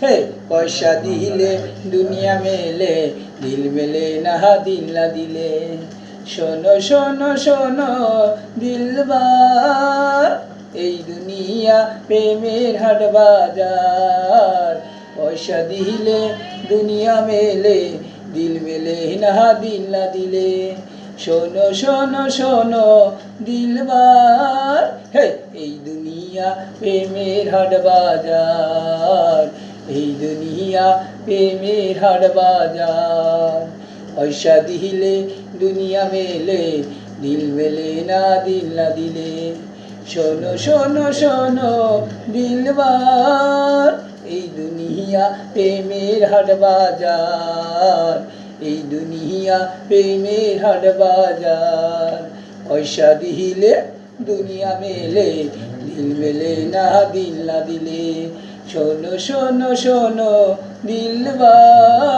হে পয়সা দিলে দুনিয়া মেলে, দিল মেলে না দিল না দিলে। শোনো শোনো শোনো দিলবার, এই দুনিয়া প্রেমের হাট বাজার। পয়সা দিলে দুনিয়া মেলে, দিল মেলে না দিল না দিলে। শোনো শোনো শোনো দিলবার, হে এই দুনিয়া প্রেমের হাট বাজার, এই দুনিয়া প্রেমের হাট বাজার। পয়সা দিলে দুনিয়া মেলে, দিল মেলে না দিল না দিলে। শোনো শোনো শোনো দিলবার, এই দুনিয়া প্রেমের হাট বাজার, এই দুনিয়া প্রেমের হাট বাজার। পয়সা দিলে দুনিয়া মেলে, দিল মেলে না দিল না দিলে। শোনো শোনো শোনো দিলবার।